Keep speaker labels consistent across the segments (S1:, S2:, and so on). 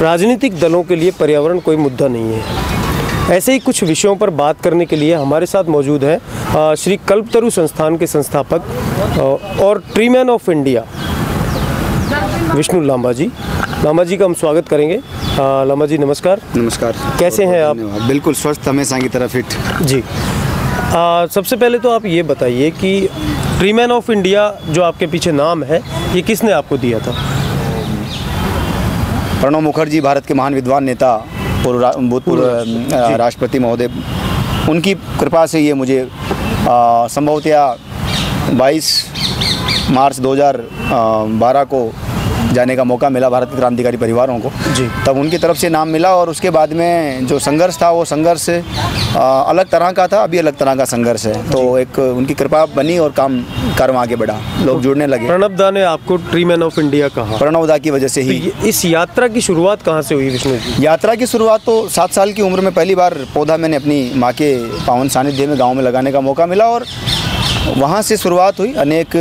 S1: राजनीतिक दलों के लिए पर्यावरण कोई मुद्दा नहीं है। ऐसे ही कुछ विषयों पर बात करने के लिए हमारे साथ मौजूद हैं श्री कल्पतरु संस्थान के संस्थापक और ट्रीमैन ऑफ इंडिया विष्णु लांबा जी। लांबा जी का हम स्वागत करेंगे। लांबा जी नमस्कार।
S2: नमस्कार,
S1: कैसे हैं आप?
S2: बिल्कुल स्वस्थ, हमेशा की तरह फिट
S1: जी। सबसे पहले तो आप ये बताइए कि ट्रीमैन ऑफ इंडिया जो आपके पीछे नाम है, ये किसने आपको दिया था?
S2: प्रणब मुखर्जी, भारत के महान विद्वान नेता, भूतपूर्व राष्ट्रपति महोदय, उनकी कृपा से ये मुझे संभवतः 22 मार्च 2012 को जाने का मौका मिला भारत के क्रांतिकारी परिवारों को जी। तब उनकी तरफ से नाम मिला और उसके बाद में जो संघर्ष था वो संघर्ष अलग तरह का था, अभी अलग तरह का संघर्ष है। तो एक उनकी कृपा बनी और काम आगे बढ़ा, लोग जुड़ने लगे।
S1: प्रणब दा ने आपको ट्रीमैन ऑफ इंडिया कहा?
S2: प्रणब दा की वजह से ही।
S1: तो इस यात्रा की शुरुआत कहाँ से हुई विष्णु जी?
S2: यात्रा की शुरुआत तो 7 साल की उम्र में पहली बार पौधा मैंने अपनी माँ के पावन सानिध्य में गाँव में लगाने का मौका मिला और वहाँ से शुरुआत हुई। अनेक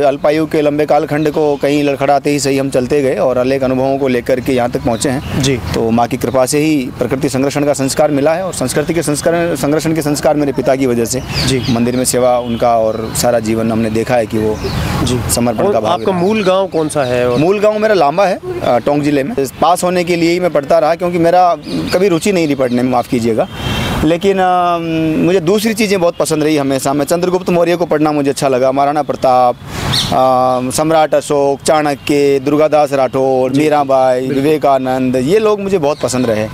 S2: अल्पायु के लंबे कालखंड को कहीं लड़खड़ाते ही सही हम चलते गए और अनेक अनुभवों को लेकर के यहाँ तक पहुँचे हैं जी। तो माँ की कृपा से ही प्रकृति संरक्षण का संस्कार मिला है और संस्कृति के संरक्षण के संस्कार मेरे पिता की वजह से जी। मंदिर में सेवा उनका और सारा जीवन हमने देखा है कि वो जी समर्पण का भाव।
S1: आपका मूल गाँव कौन सा है?
S2: मूल गाँव मेरा लांबा है, टोंक जिले में। पास होने के लिए ही मैं पढ़ता रहा क्योंकि मेरा कभी रुचि नहीं रही पढ़ने में, माफ़ कीजिएगा, लेकिन मुझे दूसरी चीज़ें बहुत पसंद रही हमेशा। मैं चंद्रगुप्त मौर्य को पढ़ना मुझे अच्छा लगा, महाराणा प्रताप, सम्राट अशोक, चाणक्य, दुर्गादास राठौर, मीराबाई, विवेकानंद, ये लोग मुझे बहुत पसंद रहे।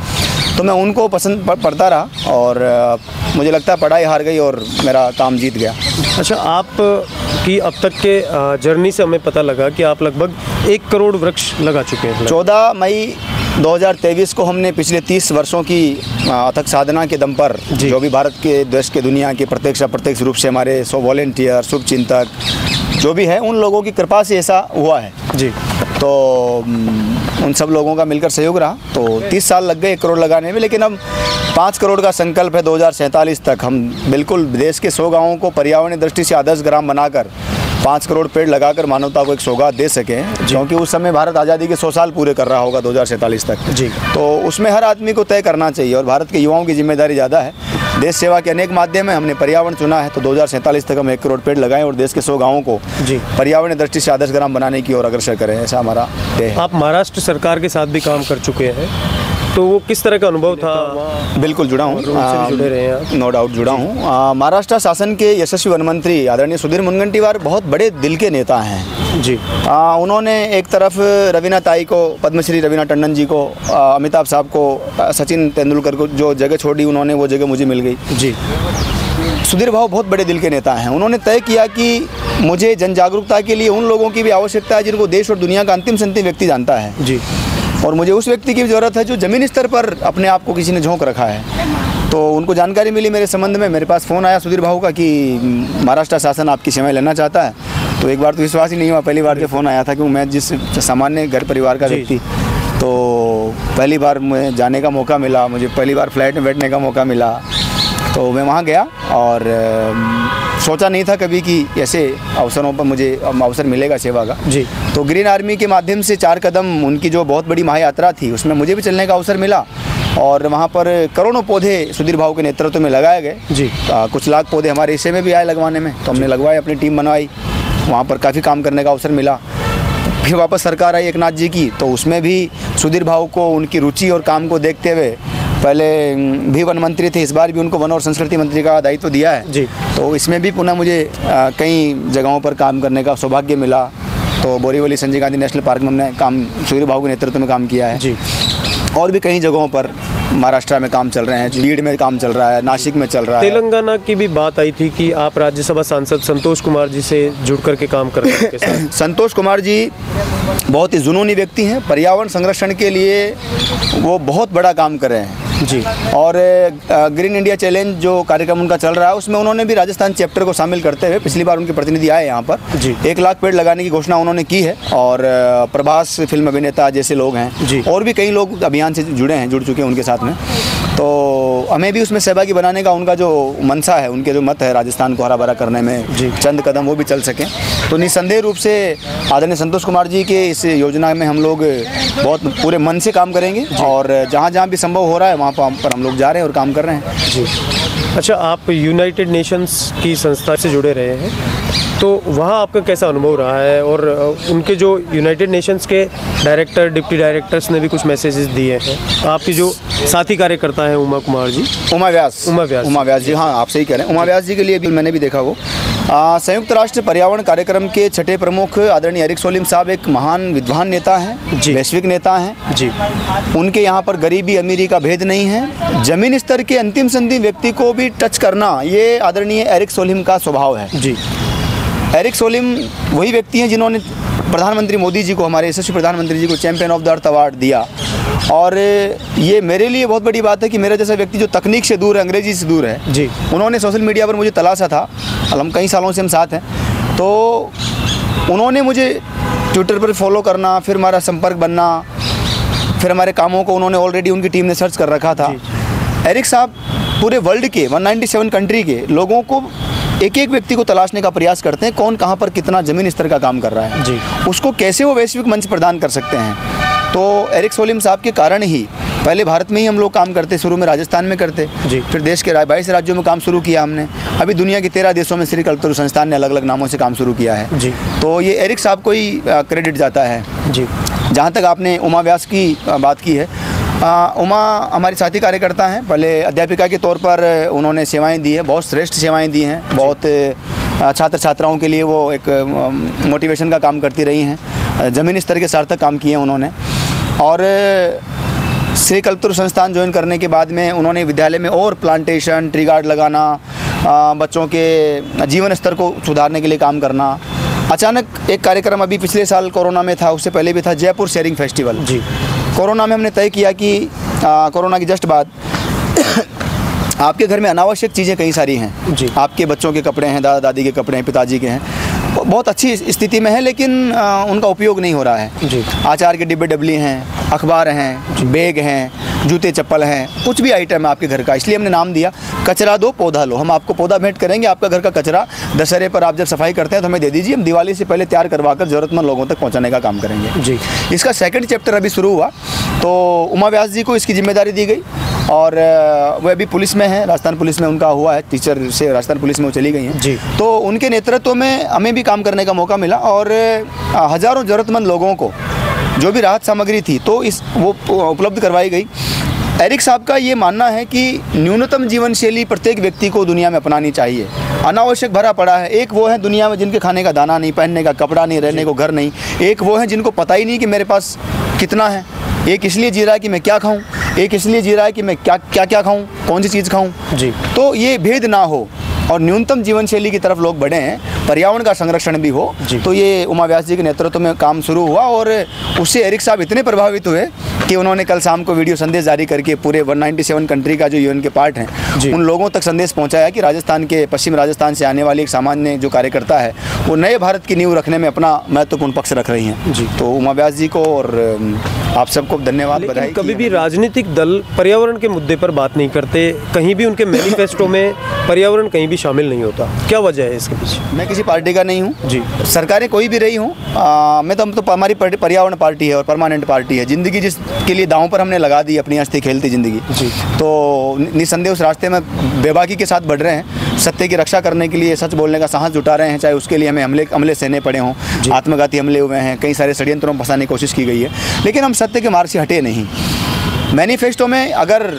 S2: तो मैं उनको पढ़ता रहा और मुझे लगता है पढ़ाई हार गई और मेरा काम जीत गया।
S1: अच्छा, आप की अब तक के जर्नी से हमें पता लगा कि आप लगभग 1 करोड़ वृक्ष लगा चुके हैं।
S2: 14 मई 2023 को हमने पिछले 30 वर्षों की अथक साधना के दम पर जो भी भारत के, देश के, दुनिया के प्रत्यक्ष अप्रत्यक्ष रूप से हमारे 100 वॉलेंटियर, शुभचिंतक जो भी है, उन लोगों की कृपा से ऐसा हुआ है जी। तो उन सब लोगों का मिलकर सहयोग रहा। तो 30 साल लग गए 1 करोड़ लगाने में, लेकिन अब 5 करोड़ का संकल्प है 2047 तक। हम बिल्कुल देश के 100 गाँवों को पर्यावरण दृष्टि से आदर्श ग्राम बनाकर 5 करोड़ पेड़ लगाकर मानवता को एक सौगात दे सकें, क्योंकि उस समय भारत आज़ादी के 100 साल पूरे कर रहा होगा 2047 तक जी। तो उसमें हर आदमी को तय करना चाहिए और भारत के युवाओं की जिम्मेदारी ज़्यादा है। देश सेवा के अनेक माध्यम है, हमने पर्यावरण चुना है, तो 2047 तक हम 1 करोड़ पेड़ लगाएं और देश के 100 गाँवों को जी पर्यावरण दृष्टि से आदर्श ग्राम बनाने की ओर अग्रसर करें, ऐसा हमारा तय है।
S1: आप महाराष्ट्र सरकार के साथ भी काम कर चुके हैं, तो वो किस तरह का अनुभव था?
S2: बिल्कुल जुड़ा हूँ,
S1: जुड़े रहे हैं,
S2: नो डाउट जुड़ा हूँ। महाराष्ट्र शासन के यशस्वी वन मंत्री आदरणीय सुधीर मुनगंटीवार बहुत बड़े दिल के नेता हैं जी। उन्होंने एक तरफ रवीना ताई को, पद्मश्री रवीना टंडन जी को, अमिताभ साहब को, सचिन तेंदुलकर को जो जगह छोड़ी उन्होंने, वो जगह मुझे मिल गई जी। सुधीर भाव बहुत बड़े दिल के नेता हैं। उन्होंने तय किया कि मुझे जन जागरूकता के लिए उन लोगों की भी आवश्यकता है जिनको देश और दुनिया का अंतिम से अंतिम व्यक्ति जानता है जी। और मुझे उस व्यक्ति की ज़रूरत है जो ज़मीनी स्तर पर अपने आप को किसी ने झोंक रखा है। तो उनको जानकारी मिली मेरे संबंध में, मेरे पास फ़ोन आया सुधीर भाऊ का कि महाराष्ट्र शासन आपकी सेवाएं लेना चाहता है। तो एक बार तो विश्वास ही नहीं हुआ, पहली बार जो फ़ोन आया था, क्योंकि मैं जिस सामान्य घर परिवार का व्यक्ति, तो पहली बार मुझे जाने का मौका मिला, मुझे पहली बार फ्लाइट में बैठने का मौका मिला। तो मैं वहाँ गया और सोचा नहीं था कभी कि ऐसे अवसरों पर मुझे अवसर मिलेगा सेवा का जी। तो ग्रीन आर्मी के माध्यम से 4 कदम उनकी जो बहुत बड़ी महायात्रा थी, उसमें मुझे भी चलने का अवसर मिला और वहाँ पर करोड़ों पौधे सुधीर भाऊ के नेतृत्व में लगाए गए जी। कुछ लाख पौधे हमारे हिस्से में भी आए लगवाने में, तो हमने लगवाए, अपनी टीम बनवाई, वहाँ पर काफ़ी काम करने का अवसर मिला। फिर वापस सरकार आई एकनाथ जी की, तो उसमें भी सुधीर भाऊ को उनकी रुचि और काम को देखते हुए, पहले भी वन मंत्री थे, इस बार भी उनको वन और संस्कृति मंत्री का दायित्व दिया है जी। तो इसमें भी पुनः मुझे कई जगहों पर काम करने का सौभाग्य मिला। तो बोरीवली संजय गांधी नेशनल पार्क में हमने काम सुधीर भाऊ के नेतृत्व में काम किया है जी। और भी कई जगहों पर महाराष्ट्र में काम चल रहे हैं, बीड में काम चल रहा है, नासिक में चल रहा है।
S1: तेलंगाना की भी बात आई थी कि आप राज्यसभा सांसद संतोष कुमार जी से जुड़ करके काम कर रहे हैं।
S2: संतोष कुमार जी बहुत ही जुनूनी व्यक्ति हैं, पर्यावरण संरक्षण के लिए वो बहुत बड़ा काम कर रहे हैं। जी। और ग्रीन इंडिया चैलेंज जो कार्यक्रम उनका चल रहा है उसमें उन्होंने भी राजस्थान चैप्टर को शामिल करते हुए पिछली बार उनके प्रतिनिधि आए यहाँ पर जी। 1 लाख पेड़ लगाने की घोषणा उन्होंने की है। और प्रभास फिल्म अभिनेता जैसे लोग हैं और भी कई लोग अभियान से जुड़ चुके हैं उनके साथ में। तो हमें भी उसमें सहभागी बनाने का उनका जो मनसा है, उनके जो मत है राजस्थान को हरा भरा करने में चंद कदम वो भी चल सकें, तो निस्संदेह रूप से आदरणीय संतोष कुमार जी के इस योजना में हम लोग बहुत पूरे मन से काम करेंगे और जहाँ भी संभव हो रहा है वहाँ पर हम लोग जा रहे हैं और काम कर रहे हैं जी।
S1: अच्छा, आप यूनाइटेड नेशंस की संस्था से जुड़े रहे हैं, तो वहाँ आपका कैसा अनुभव रहा है? और उनके जो यूनाइटेड नेशंस के डायरेक्टर, डिप्टी डायरेक्टर्स ने भी कुछ मैसेजेस दिए हैं। आपकी जो साथी कार्यकर्ता हैं उमा व्यास
S2: जी, हाँ आप सही कह रहे हैं। उमा व्यास जी के लिए भी मैंने भी देखा वो संयुक्त राष्ट्र पर्यावरण कार्यक्रम के छठे प्रमुख आदरणीय एरिक सोलिम साहब एक महान विद्वान नेता हैं, वैश्विक नेता हैं जी। उनके यहाँ पर गरीबी अमीरी का भेद नहीं है। जमीन स्तर के अंतिम संधि व्यक्ति को भी टच करना ये आदरणीय एरिक सोलिम का स्वभाव है जी। एरिक सोलिम वही व्यक्ति हैं जिन्होंने प्रधानमंत्री मोदी जी को, हमारे यशस्वी प्रधानमंत्री जी को champion of the earth award दिया। और ये मेरे लिए बहुत बड़ी बात है कि मेरा जैसा व्यक्ति जो तकनीक से दूर है, अंग्रेजी से दूर है जी, उन्होंने सोशल मीडिया पर मुझे तलाशा था। हम कई सालों से हम साथ हैं, तो उन्होंने मुझे ट्विटर पर फॉलो करना, फिर हमारा संपर्क बनना, फिर हमारे कामों को उन्होंने ऑलरेडी उनकी टीम ने सर्च कर रखा था। एरिक साहब पूरे वर्ल्ड के 197 कंट्री के लोगों को एक व्यक्ति को तलाशने का प्रयास करते हैं, कौन कहाँ पर कितना ज़मीन स्तर का काम कर रहा है जी, उसको कैसे वो वैश्विक मंच प्रदान कर सकते हैं। तो एरिक सोलिम साहब के कारण ही पहले भारत में ही हम लोग काम करते, शुरू में राजस्थान में करते जी, फिर देश के 22 राज्यों में काम शुरू किया हमने। अभी दुनिया के 13 देशों में श्री कल्पतरु संस्थान ने अलग अलग नामों से काम शुरू किया है जी। तो ये एरिक साहब को ही क्रेडिट जाता है जी। जहाँ तक आपने उमा व्यास की बात की है, उमा हमारी साथी कार्यकर्ता हैं। पहले अध्यापिका के तौर पर उन्होंने सेवाएं दी हैं, बहुत श्रेष्ठ सेवाएं दी हैं। बहुत छात्र छात्राओं के लिए वो एक मोटिवेशन का काम करती रही हैं। ज़मीनी स्तर के सार्थक काम किए हैं उन्होंने। और श्री कल्पतरु संस्थान ज्वाइन करने के बाद में उन्होंने विद्यालय में और प्लांटेशन, ट्री गार्ड लगाना, बच्चों के जीवन स्तर को सुधारने के लिए काम करना। अचानक एक कार्यक्रम अभी पिछले साल कोरोना में था, उससे पहले भी था, जयपुर शेयरिंग फेस्टिवल जी। कोरोना में हमने तय किया कि कोरोना की जस्ट बाद आपके घर में अनावश्यक चीज़ें कई सारी हैं जी। आपके बच्चों के कपड़े हैं, दादा दादी के कपड़े हैं, पिताजी के हैं, बहुत अच्छी स्थिति में है, लेकिन उनका उपयोग नहीं हो रहा है जी। आचार के डिब्बे डबली हैं, अखबार हैं, बैग हैं, जूते चप्पल हैं, कुछ भी आइटम है आपके घर का। इसलिए हमने नाम दिया कचरा दो पौधा लो। हम आपको पौधा भेंट करेंगे, आपका घर का कचरा दशहरे पर आप जब सफाई करते हैं तो हमें दे दीजिए, हम दिवाली से पहले तैयार करवाकर ज़रूरतमंद लोगों तक पहुंचाने का काम करेंगे जी। इसका सेकंड चैप्टर अभी शुरू हुआ, तो उमा व्यास जी को इसकी जिम्मेदारी दी गई और वो अभी पुलिस में है, राजस्थान पुलिस में उनका हुआ है, टीचर से राजस्थान पुलिस में वो चली गई हैं जी। तो उनके नेतृत्व में हमें भी काम करने का मौका मिला और हज़ारों ज़रूरतमंद लोगों को जो भी राहत सामग्री थी तो वो उपलब्ध करवाई गई। एरिक साहब का ये मानना है कि न्यूनतम जीवन शैली प्रत्येक व्यक्ति को दुनिया में अपनानी चाहिए। अनावश्यक भरा पड़ा है। एक वो है दुनिया में जिनके खाने का दाना नहीं, पहनने का कपड़ा नहीं, रहने को घर नहीं। एक वो है जिनको पता ही नहीं कि मेरे पास कितना है। एक इसलिए जी रहा है कि मैं क्या खाऊं, एक इसलिए जी रहा है कि मैं क्या खाऊं, कौन सी चीज़ खाऊं जी। तो ये भेद ना हो और न्यूनतम जीवन शैली की तरफ लोग बढ़े हैं, पर्यावरण का संरक्षण भी हो। तो ये उमा व्यास जी के नेतृत्व में काम शुरू हुआ और उससे एरिक साहब इतने प्रभावित हुए कि उन्होंने कल शाम को वीडियो संदेश जारी करके पूरे 197 कंट्री का जो यूएन के पार्ट हैं उन लोगों तक संदेश पहुंचाया कि राजस्थान के, पश्चिम राजस्थान से आने वाली एक सामान्य जो कार्यकर्ता है वो नए भारत की नींव रखने में अपना महत्वपूर्ण पक्ष रख रही हैं जी। तो उमा व्यास जी को और आप सबको धन्यवाद, बधाई।
S1: कभी भी राजनीतिक दल पर्यावरण के मुद्दे पर बात नहीं करते, कहीं भी उनके मैनिफेस्टो में पर्यावरण कहीं भी शामिल नहीं होता, क्या वजह है इसके पीछे?
S2: मैं किसी पार्टी का नहीं हूँ जी, सरकारें कोई भी रही हूँ, मैं तो हमारी पर्यावरण पार्टी है और परमानेंट पार्टी है। ज़िंदगी जिसके लिए दांव पर हमने लगा दी, अपनी हंसती खेलती ज़िंदगी जी, तो निस्संदेह उस रास्ते में बेबाकी के साथ बढ़ रहे हैं। सत्य की रक्षा करने के लिए सच बोलने का साहस जुटा रहे हैं, चाहे उसके लिए हमें हमले सहने पड़े हों, आत्मघाती हमले हुए हैं, कई सारे षड्यंत्रों में फंसाने की कोशिश की गई है, लेकिन हम सत्य के मार्ग से हटे नहीं। मैनिफेस्टो में अगर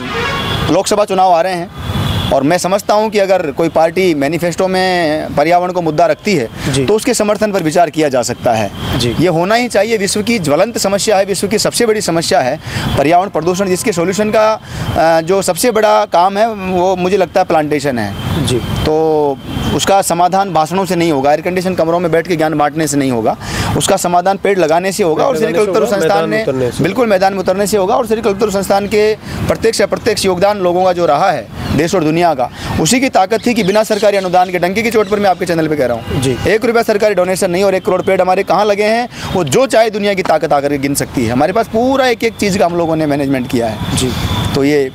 S2: लोकसभा चुनाव आ रहे हैं और मैं समझता हूँ कि अगर कोई पार्टी मैनिफेस्टो में पर्यावरण को मुद्दा रखती है तो उसके समर्थन पर विचार किया जा सकता है। ये होना ही चाहिए। विश्व की ज्वलंत समस्या है, विश्व की सबसे बड़ी समस्या है पर्यावरण प्रदूषण, जिसके सॉल्यूशन का जो सबसे बड़ा काम है वो मुझे लगता है प्लांटेशन है जी। तो उसका समाधान भाषणों से नहीं होगा, एयर कंडीशन कमरों में बैठ के ज्ञान बांटने से नहीं होगा, उसका समाधान पेड़ लगाने से होगा। और श्री कल्पतरु संस्थान ने बिल्कुल मैदान में उतरने से होगा। और श्री कल्पतरु संस्थान के प्रत्यक्ष अप्रत्यक्ष योगदान लोगों का जो रहा है देश और दुनिया का, उसी की ताकत थी कि बिना सरकारी अनुदान के, डंके की चोट पर मैं आपके चैनल पे कह रहा हूँ जी, 1 रुपया सरकारी डोनेशन नहीं और 1 करोड़ पेड़ हमारे कहाँ लगे हैं, वो जो चाहे दुनिया की ताकत आकर के गिन सकती है। हमारे पास पूरा एक एक चीज़ का हम लोगों ने मैनेजमेंट किया है जी। तो ये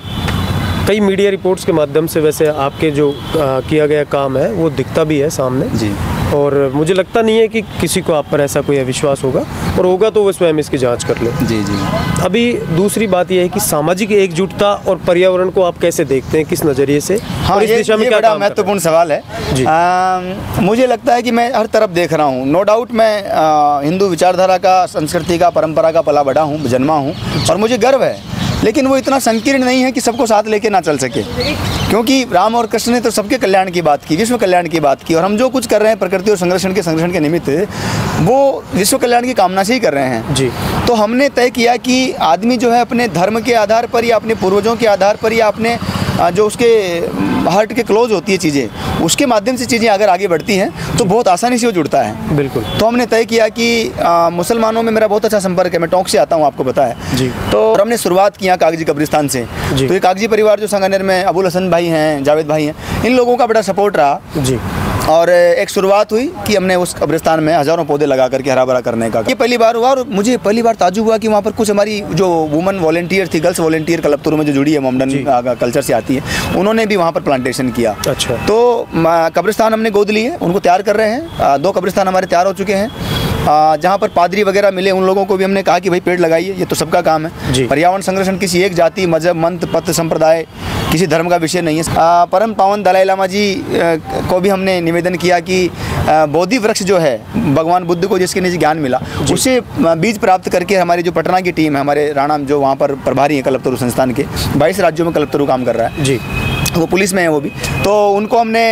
S1: कई मीडिया रिपोर्ट्स के माध्यम से वैसे आपके जो किया गया काम है वो दिखता भी है सामने जी। और मुझे लगता नहीं है कि किसी को आप पर ऐसा कोई अविश्वास होगा, और होगा तो वो स्वयं इसकी जांच कर ले जी जी। अभी दूसरी बात यह है कि सामाजिक एकजुटता और पर्यावरण को आप कैसे देखते हैं, किस नज़रिए से?
S2: हाँ, इस दिशा में क्या बड़ा महत्वपूर्ण सवाल है जी। मुझे लगता है कि मैं हर तरफ देख रहा हूँ। नो डाउट मैं हिंदू विचारधारा का, संस्कृति का, परंपरा का पला बड़ा हूँ, जन्मा हूँ और मुझे गर्व है, लेकिन वो इतना संकीर्ण नहीं है कि सबको साथ लेके ना चल सके, क्योंकि राम और कृष्ण ने तो सबके कल्याण की बात की, विश्व कल्याण की बात की, और हम जो कुछ कर रहे हैं प्रकृति और संरक्षण के निमित्त वो विश्व कल्याण की कामना से ही कर रहे हैं जी। तो हमने तय किया कि आदमी जो है अपने धर्म के आधार पर या अपने पूर्वजों के आधार पर या अपने जो उसके हार्ट के क्लोज होती है चीज़ें, उसके माध्यम से चीज़ें अगर आगे बढ़ती हैं तो बहुत आसानी से वो जुड़ता है। बिल्कुल। तो हमने तय किया कि मुसलमानों में मेरा बहुत अच्छा संपर्क है, मैं टोंक से आता हूँ, आपको पता है जी। तो हमने शुरुआत किया कागजी कब्रिस्तान से। तो ये कागजी परिवार जो संगनेर में अबुल हसन भाई हैं, जावेद भाई हैं, इन लोगों का बड़ा सपोर्ट रहा जी। और एक शुरुआत हुई कि हमने उस कब्रिस्तान में हज़ारों पौधे लगा करके हरा भरा करने का ये पहली बार हुआ। और मुझे पहली बार ताज्जुब हुआ कि वहाँ पर कुछ हमारी जो वुमन वॉलंटियर थी, गर्ल्स वॉलंटियर कल्पतरु में जो जुड़ी है, मोमडन कल्चर से आती है, उन्होंने भी वहाँ पर प्लांटेशन किया। अच्छा। तो कब्रिस्तान हमने गोद लिए, उनको तैयार कर रहे हैं। 2 कब्रिस्तान हमारे तैयार हो चुके हैं। जहाँ पर पादरी वगैरह मिले उन लोगों को भी हमने कहा कि भाई पेड़ लगाइए, ये तो सबका काम है। पर्यावरण संरक्षण किसी एक जाति, मजहब, मंत, पथ, संप्रदाय, किसी धर्म का विषय नहीं है। परम पावन दलाई लामा जी को भी हमने निवेदन किया कि बोधि वृक्ष जो है भगवान बुद्ध को जिसके नीचे ज्ञान मिला, उसे बीज प्राप्त करके हमारी जो पटना की टीम है, हमारे राणा जो वहाँ पर प्रभारी है कल्पतरु संस्थान के, 22 राज्यों में कल्पतरु काम कर रहा है जी, वो पुलिस में है वो भी, तो उनको हमने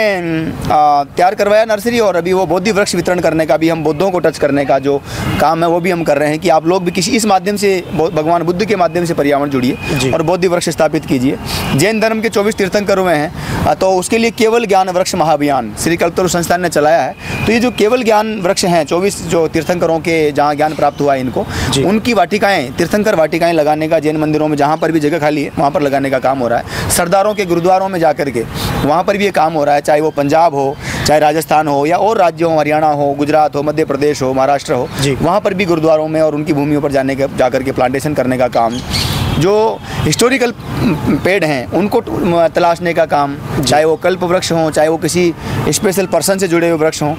S2: तैयार करवाया नर्सरी। और अभी वो बोधि वृक्ष वितरण करने का भी, हम बुद्धों को टच करने का जो काम है वो भी हम कर रहे हैं कि आप लोग भी किसी इस माध्यम से, भगवान बुद्ध के माध्यम से पर्यावरण जुड़िए और बोधि वृक्ष स्थापित कीजिए। जैन धर्म के 24 तीर्थंकर हुए हैं, तो उसके लिए केवल ज्ञान वृक्ष महाअभियान श्री कल्पतरु संस्थान ने चलाया है। तो ये जो केवल ज्ञान वृक्ष हैं, 24 जो तीर्थंकरों के जहाँ ज्ञान प्राप्त हुआ है इनको, उनकी वाटिकाएँ, तीर्थंकर वाटिकाएँ लगाने का जैन मंदिरों में जहाँ पर भी जगह खाली है वहाँ पर लगाने का काम हो रहा है। सरदारों के गुरुद्वारों में जाकर के वहाँ पर भी ये काम हो रहा है, चाहे वो पंजाब हो, चाहे राजस्थान हो, या और राज्यों हो, हरियाणा हो, गुजरात हो, मध्य प्रदेश हो, महाराष्ट्र हो, वहाँ पर भी गुरुद्वारों में और उनकी भूमियों पर जाकर के प्लांटेशन करने का काम, जो हिस्टोरिकल पेड़ हैं उनको तलाशने का काम, चाहे वो कल्प वृक्ष हों, चाहे वो किसी स्पेशल पर्सन से जुड़े हुए वृक्ष हों,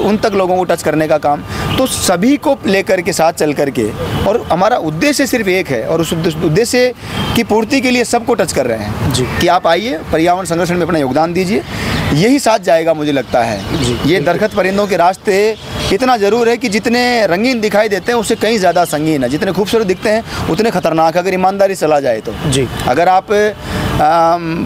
S2: उन तक लोगों को टच करने का काम। तो सभी को लेकर के साथ चल करके, और हमारा उद्देश्य सिर्फ एक है, और उस उद्देश्य की पूर्ति के लिए सबको टच कर रहे हैं जी, कि आप आइए पर्यावरण संरक्षण में अपना योगदान दीजिए, यही साथ जाएगा मुझे लगता है जी। ये दरख्त परिंदों के रास्ते इतना ज़रूर है कि जितने रंगीन दिखाई देते हैं उससे कहीं ज़्यादा संगीन है, जितने खूबसूरत दिखते हैं उतने खतरनाक, अगर ईमानदारी चला जाए तो जी। अगर आप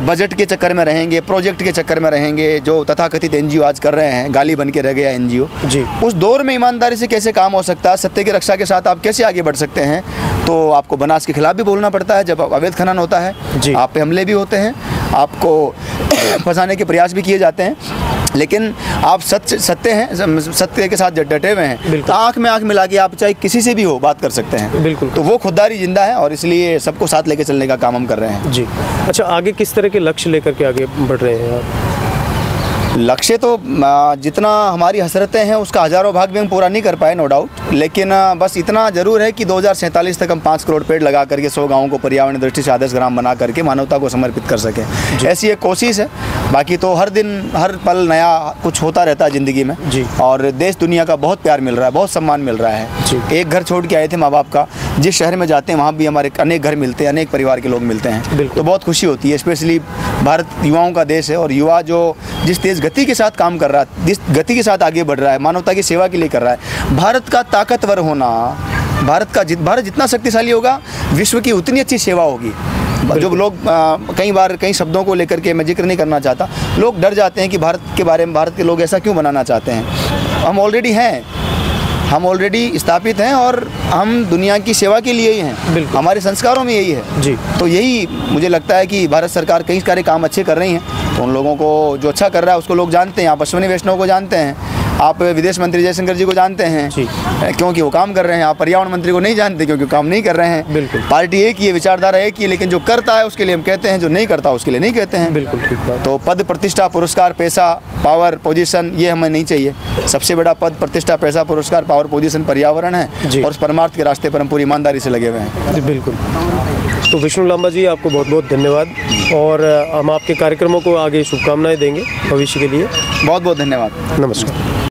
S2: बजट के चक्कर में रहेंगे, प्रोजेक्ट के चक्कर में रहेंगे, जो तथाकथित एनजीओ आज कर रहे हैं, गाली बन के रह गया एनजीओ जी, उस दौर में ईमानदारी से कैसे काम हो सकता है, सत्य की रक्षा के साथ आप कैसे आगे बढ़ सकते हैं? तो आपको बनास के खिलाफ भी बोलना पड़ता है जब अवैध खनन होता है जी, आप पे हमले भी होते हैं, आपको फंसाने के प्रयास भी किए जाते हैं, लेकिन आप सत्य हैं, सत्य के साथ डटे हुए हैं, तो आँख में आँख मिला के आप चाहे किसी से भी हो बात कर सकते हैं। बिल्कुल। तो वो खुददारी जिंदा है, और इसलिए सबको साथ लेके चलने का काम हम कर रहे हैं जी। अच्छा, आगे किस तरह के लक्ष्य लेकर के आगे बढ़ रहे हैं आप? लक्ष्य तो जितना हमारी हसरतें हैं उसका हज़ारों भाग भी हम पूरा नहीं कर पाए, नो डाउट, लेकिन बस इतना ज़रूर है कि 2047 तक हम 5 करोड़ पेड़ लगा करके 100 गाँवों को पर्यावरण दृष्टि से आदर्श ग्राम बना करके मानवता को समर्पित कर सकें, ऐसी एक कोशिश है। बाकी तो हर दिन हर पल नया कुछ होता रहता है ज़िंदगी में जी, और देश दुनिया का बहुत प्यार मिल रहा है, बहुत सम्मान मिल रहा है। एक घर छोड़ के आए थे माँ बाप का, जिस शहर में जाते हैं वहाँ भी हमारे अनेक घर मिलते हैं, अनेक परिवार के लोग मिलते हैं, तो बहुत खुशी होती है। स्पेशली भारत युवाओं का देश है, और युवा जो जिस तेज़ गति के साथ काम कर रहा है, जिस गति के साथ आगे बढ़ रहा है, मानवता की सेवा के लिए कर रहा है। भारत का ताकतवर होना, भारत जितना शक्तिशाली होगा, विश्व की उतनी अच्छी सेवा होगी। जो लोग कई बार कई शब्दों को लेकर के मैं जिक्र नहीं करना चाहता, लोग डर जाते हैं कि भारत के बारे में, भारत के लोग ऐसा क्यों बनाना चाहते हैं। हम ऑलरेडी हैं, हम ऑलरेडी स्थापित हैं और हम दुनिया की सेवा के लिए ही हैं, हमारे संस्कारों में यही है
S1: जी।
S2: तो यही मुझे लगता है कि भारत सरकार कई सारे काम अच्छे कर रही हैं, तो उन लोगों को जो अच्छा कर रहा है उसको लोग जानते हैं। आप अश्विनी वैष्णव को जानते हैं, आप विदेश मंत्री जयशंकर जी को जानते हैं क्योंकि वो काम कर रहे हैं। आप पर्यावरण मंत्री को नहीं जानते क्योंकि काम नहीं कर रहे हैं।
S1: बिल्कुल,
S2: पार्टी एक ही है, विचारधारा एक ही है, लेकिन जो करता है उसके लिए हम कहते हैं, जो नहीं करता उसके लिए नहीं कहते हैं।
S1: बिल्कुल ठीक बात।
S2: तो पद, प्रतिष्ठा, पुरस्कार, पैसा, पावर, पोजीशन, ये हमें नहीं चाहिए। सबसे बड़ा पद, प्रतिष्ठा, पैसा, पुरस्कार, पावर, पोजीशन पर्यावरण है और उस परमार्थ के रास्ते पर हम पूरी ईमानदारी से लगे हुए हैं।
S1: बिल्कुल। तो विष्णु लांबा जी, आपको बहुत बहुत धन्यवाद और हम आपके कार्यक्रमों को आगे शुभकामनाएं देंगे भविष्य के लिए।
S2: बहुत बहुत धन्यवाद।
S1: नमस्कार।